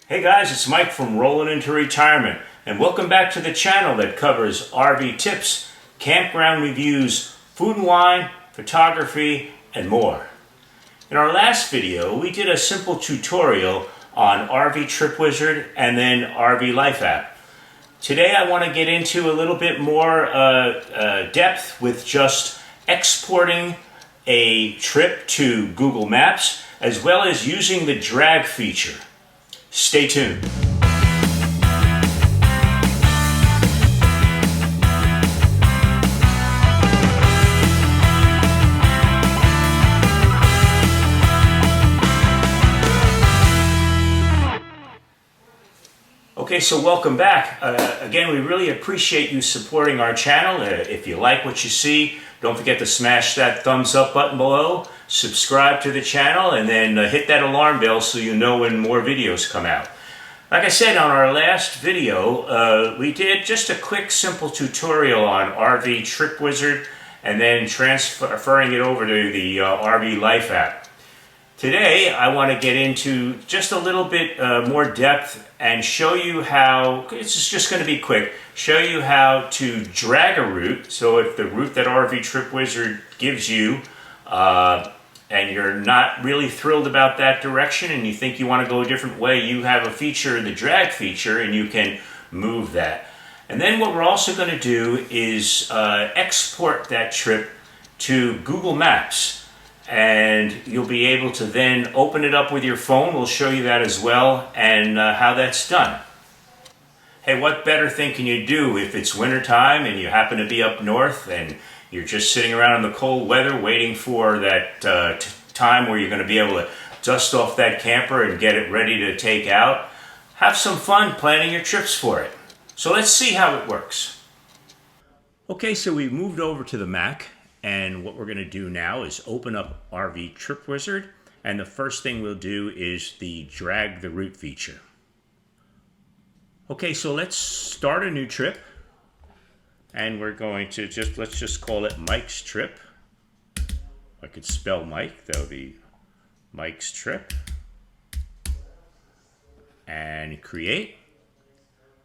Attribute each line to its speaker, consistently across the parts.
Speaker 1: Hey guys, it's Mike from Rollin Into Retirement, and welcome back to the channel that covers RV tips, campground reviews, food and wine, photography, and more. In our last video, we did a simple tutorial on RV Trip Wizard and then RV Life app. Today I want to get into a little bit more depth with just exporting a trip to Google Maps, as well as using the drag feature. Stay tuned. Okay, so welcome back. Again, we really appreciate you supporting our channel. If you like what you see, don't forget to smash that thumbs up button below, subscribe to the channel, and then hit that alarm bell so you know when more videos come out. Like I said on our last video, we did just a quick simple tutorial on RV Trip Wizard and then transferring it over to the RV Life app. Today, I want to get into just a little bit more depth and show you how, it's just going to be quick, show you how to drag a route. So if the route that RV Trip Wizard gives you and you're not really thrilled about that direction and you think you want to go a different way, you have a feature, the drag feature, and you can move that. And then what we're also going to do is export that trip to Google Maps. And you'll be able to then open it up with your phone. We'll show you that as well, and how that's done. Hey, what better thing can you do if it's wintertime and you happen to be up north and you're just sitting around in the cold weather waiting for that time where you're going to be able to dust off that camper and get it ready to take out? Have some fun planning your trips for it. So let's see how it works. Okay, so we've moved over to the Mac. And what we're going to do now is open up RV Trip Wizard, and the first thing we'll do is the drag the route feature. Okay, so let's start a new trip, and we're going to let's just call it Mike's Trip. I could spell Mike, that would be Mike's Trip. And create.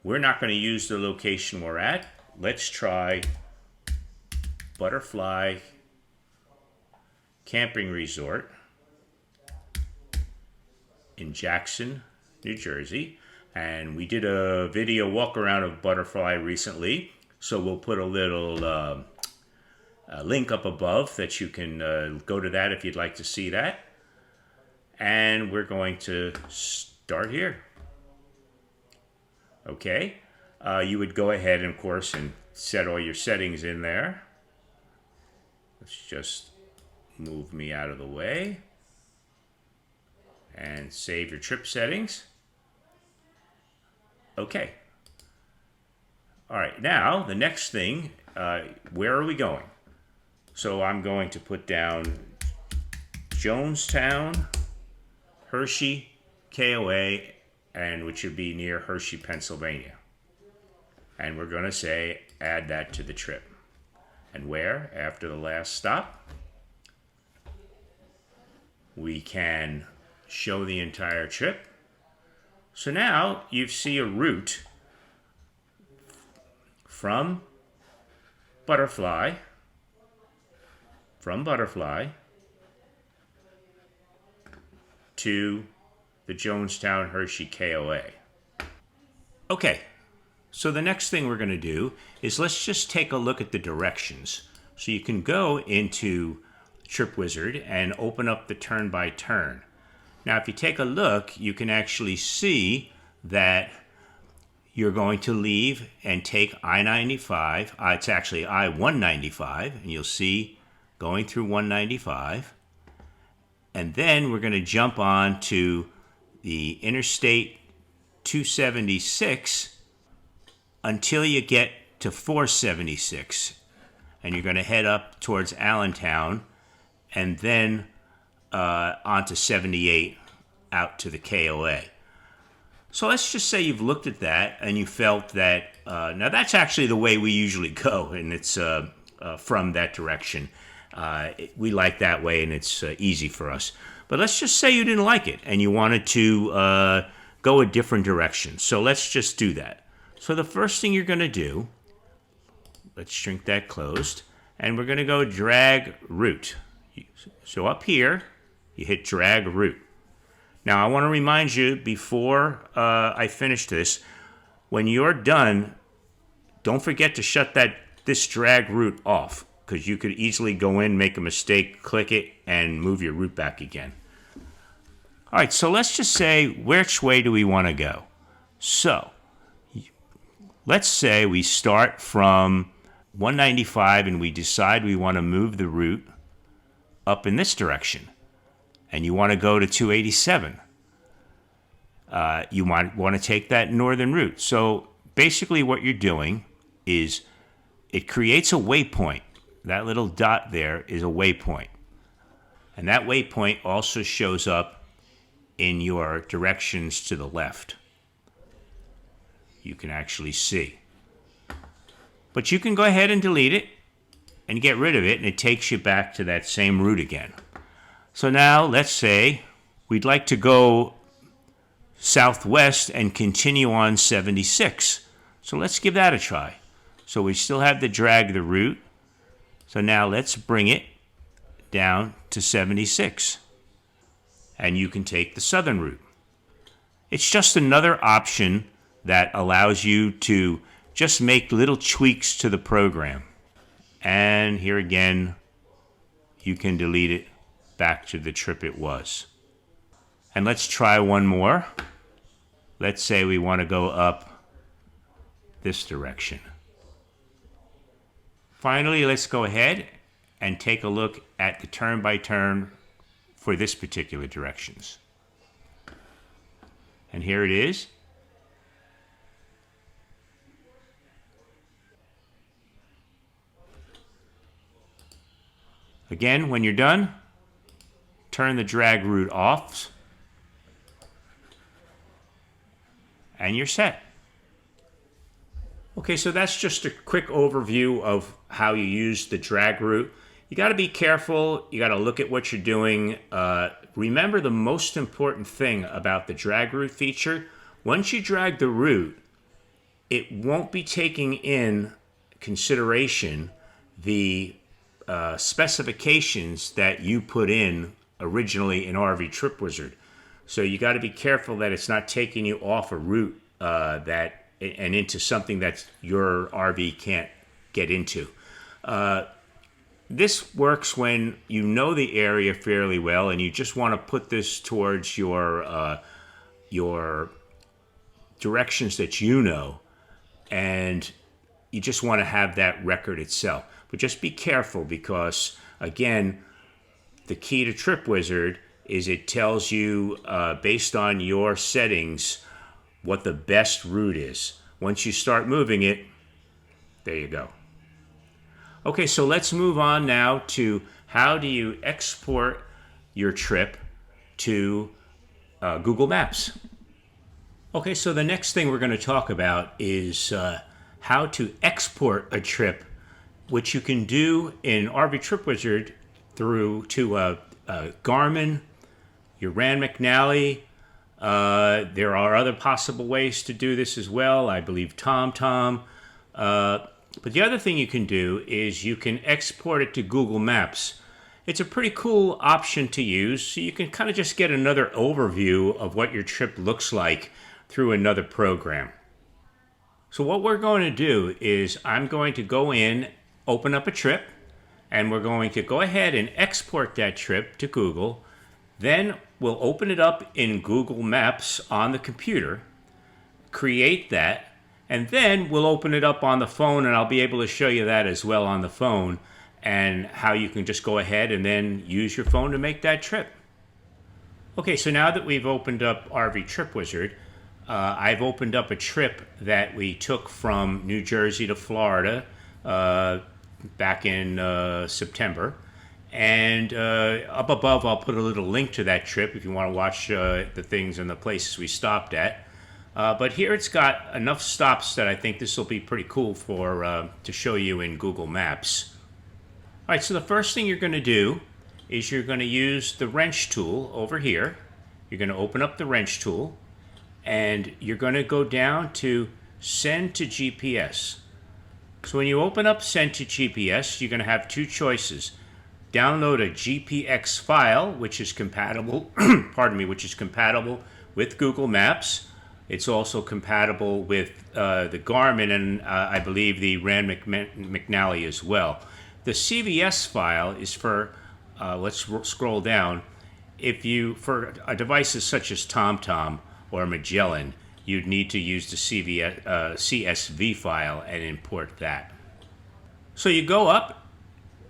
Speaker 1: We're not going to use the location we're at. Let's try Butterfly Camping Resort in Jackson, New Jersey. And we did a video walk around of Butterfly recently, so we'll put a little link up above that you can go to that if you'd like to see that. And we're going to start here. Okay, you would go ahead, of course, and set all your settings in there. Let's just move me out of the way and save your trip settings. Okay. All right, now the next thing, where are we going? So I'm going to put down Jonestown, Hershey, KOA, and which would be near Hershey, Pennsylvania. And we're going to say add that to the trip. And where, after the last stop, we can show the entire trip. So now you see a route from Butterfly to the Jonestown Hershey KOA. Okay. So the next thing we're going to do is let's just take a look at the directions. So you can go into Trip Wizard and open up the turn by turn. Now if you take a look, you can actually see that you're going to leave and take I-95. It's actually I-195, and you'll see going through 195. And then we're going to jump on to the Interstate 276 until you get to 476, and you're going to head up towards Allentown and then onto 78 out to the KOA. So let's just say you've looked at that and you felt that, now that's actually the way we usually go, and it's from that direction. We like that way, and it's easy for us. But let's just say you didn't like it and you wanted to go a different direction. So let's just do that. So the first thing you're going to do, let's shrink that closed, and we're going to go drag root. So up here, you hit drag root. Now I want to remind you before I finish this, when you're done, don't forget to shut this drag root off, because you could easily go in, make a mistake, click it, and move your root back again. All right, so let's just say, which way do we want to go? So let's say we start from 195 and we decide we want to move the root up in this direction, and you want to go to 287. You might want to take that northern route. So basically what you're doing is it creates a waypoint. That little dot there is a waypoint. And that waypoint also shows up in your directions to the left. You can actually see. But you can go ahead and delete it and get rid of it, and it takes you back to that same route again. So now let's say we'd like to go southwest and continue on 76. So let's give that a try. So we still have to drag the route. So now let's bring it down to 76. And you can take the southern route. It's just another option that allows you to just make little tweaks to the program. And here again, you can delete it back to the trip it was. And let's try one more. Let's say we want to go up this direction. Finally, let's go ahead and take a look at the turn-by-turn for this particular directions. And here it is. Again, when you're done, turn the drag root off, and you're set. Okay, so that's just a quick overview of how you use the drag root. You got to be careful. You got to look at what you're doing. Remember the most important thing about the drag root feature. Once you drag the root, it won't be taking in consideration the specifications that you put in originally in RV Trip Wizard. So you got to be careful that it's not taking you off a route and into something that your RV can't get into. This works when you know the area fairly well and you just want to put this towards your directions that you know, and you just want to have that record itself. But just be careful because, again, the key to Trip Wizard is it tells you, based on your settings, what the best route is. Once you start moving it, there you go. Okay, so let's move on now to how do you export your trip to Google Maps. Okay, so the next thing we're going to talk about is how to export a trip, which you can do in RV Trip Wizard through to Garmin, your Rand McNally. There are other possible ways to do this as well. I believe TomTom. But the other thing you can do is you can export it to Google Maps. It's a pretty cool option to use, so you can kind of just get another overview of what your trip looks like through another program. So what we're going to do is I'm going to go in, open up a trip, and we're going to go ahead and export that trip to Google. Then we'll open it up in Google Maps on the computer, create that, and then we'll open it up on the phone, and I'll be able to show you that as well on the phone, and how you can just go ahead and then use your phone to make that trip. Okay, so now that we've opened up RV Trip Wizard, I've opened up a trip that we took from New Jersey to Florida back in September. And up above, I'll put a little link to that trip if you want to watch the things and the places we stopped at. But here it's got enough stops that I think this will be pretty cool for to show you in Google Maps. All right, so the first thing you're going to do is you're going to use the wrench tool over here. You're going to open up the wrench tool, and you're going to go down to Send to GPS. So when you open up Send to GPS, you're going to have two choices. Download a GPX file, which is compatible, which is compatible with Google Maps. It's also compatible with the Garmin and I believe the Rand McNally as well. The CVS file is for, let's scroll down, for devices such as TomTom or Magellan, you'd need to use the CSV file and import that. So you go up,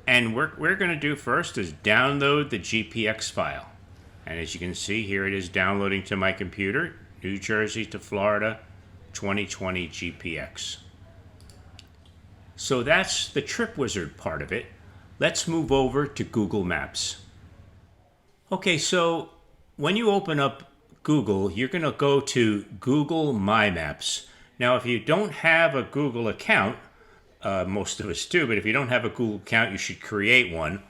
Speaker 1: and what we're going to do first is download the GPX file. And as you can see, here it is downloading to my computer, New Jersey to Florida, 2020 GPX. So that's the Trip Wizard part of it. Let's move over to Google Maps. Okay, so when you open up Google, you're going to go to Google My Maps. Now, if you don't have a Google account, most of us do, but if you don't have a Google account, you should create one.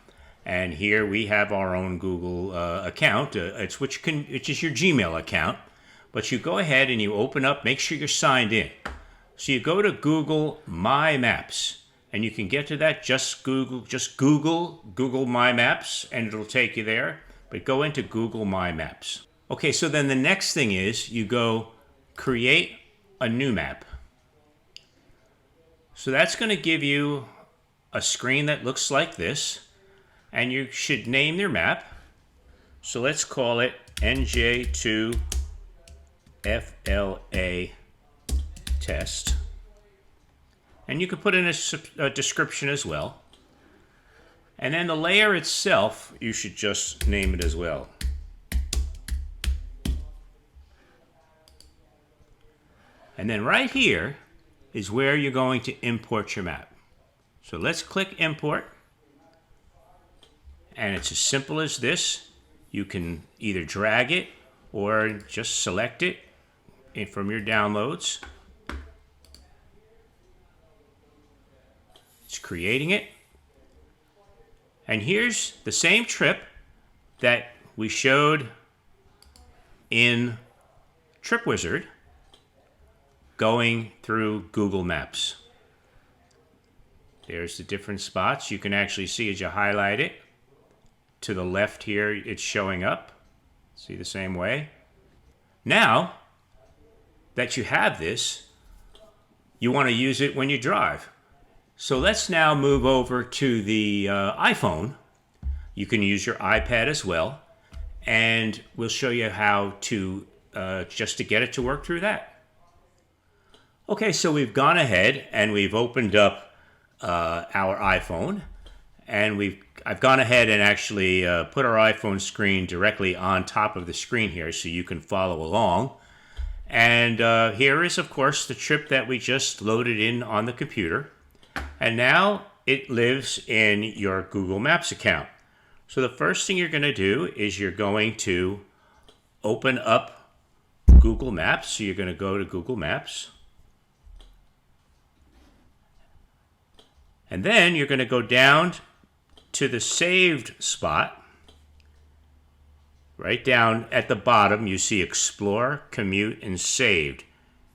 Speaker 1: And here we have our own Google account, which is your Gmail account. But you go ahead and you open up, make sure you're signed in. So you go to Google My Maps, and you can get to that, just Google My Maps, and it'll take you there. But go into Google My Maps. Okay, so then the next thing is you go create a new map. So that's going to give you a screen that looks like this, and you should name your map. So let's call it NJ2FLA test. And you can put in a description as well. And then the layer itself, you should just name it as well. And then right here is where you're going to import your map. So let's click import. And it's as simple as this. You can either drag it or just select it from your downloads. It's creating it. And here's the same trip that we showed in Trip Wizard going through Google Maps. There's the different spots. You can actually see as you highlight it. To the left here, it's showing up. See the same way? Now that you have this, you want to use it when you drive. So let's now move over to the iPhone. You can use your iPad as well, and we'll show you how to just to get it to work through that. Okay, so we've gone ahead and we've opened up our iPhone, and I've gone ahead and actually put our iPhone screen directly on top of the screen here so you can follow along. And here is, of course, the trip that we just loaded in on the computer. And now it lives in your Google Maps account. So the first thing you're going to do is you're going to open up Google Maps. So you're going to go to Google Maps. And then you're going to go down to the saved spot. Right down at the bottom, you see Explore, Commute, and Saved.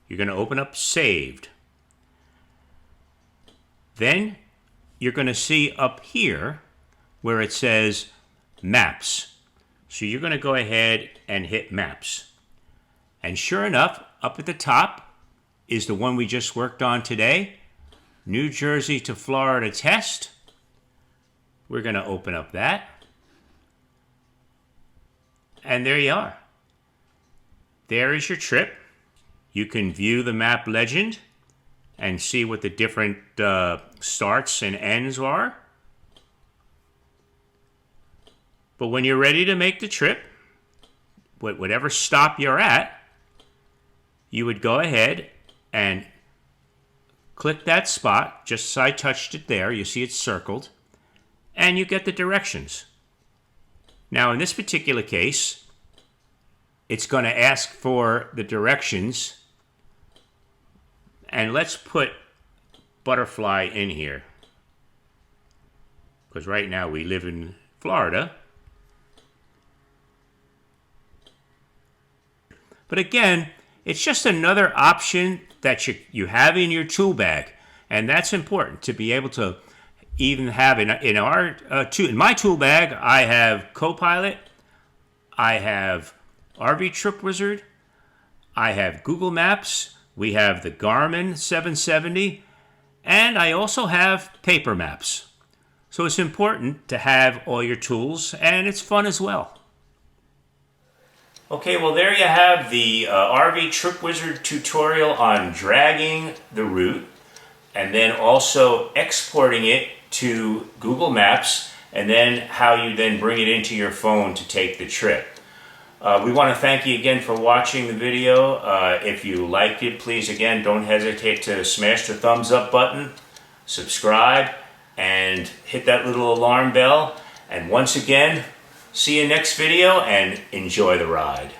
Speaker 1: You're going to open up Saved. Then you're going to see up here where it says Maps. So you're going to go ahead and hit Maps. And sure enough, up at the top is the one we just worked on today, New Jersey to Florida test. We're going to open up that. And there you are. There is your trip. You can view the map legend and see what the different starts and ends are. But when you're ready to make the trip, whatever stop you're at, you would go ahead and click that spot, just as I touched it there. You see it's circled, and you get the directions. Now, in this particular case, it's going to ask for the directions. And let's put Butterfly in here, because right now we live in Florida. But again, It's just another option that you have in your tool bag, and that's important to be able to even have in my tool bag. I have Copilot, I have RV Trip Wizard, I have Google Maps, we have the Garmin 770, and I also have paper maps. So it's important to have all your tools, and it's fun as well. Okay, well there you have the RV Trip Wizard tutorial on dragging the route, and then also exporting it to Google Maps, and then how you then bring it into your phone to take the trip. We want to thank you again for watching the video. If you liked it, please again don't hesitate to smash the thumbs up button, subscribe, and hit that little alarm bell. And once again, see you next video and enjoy the ride.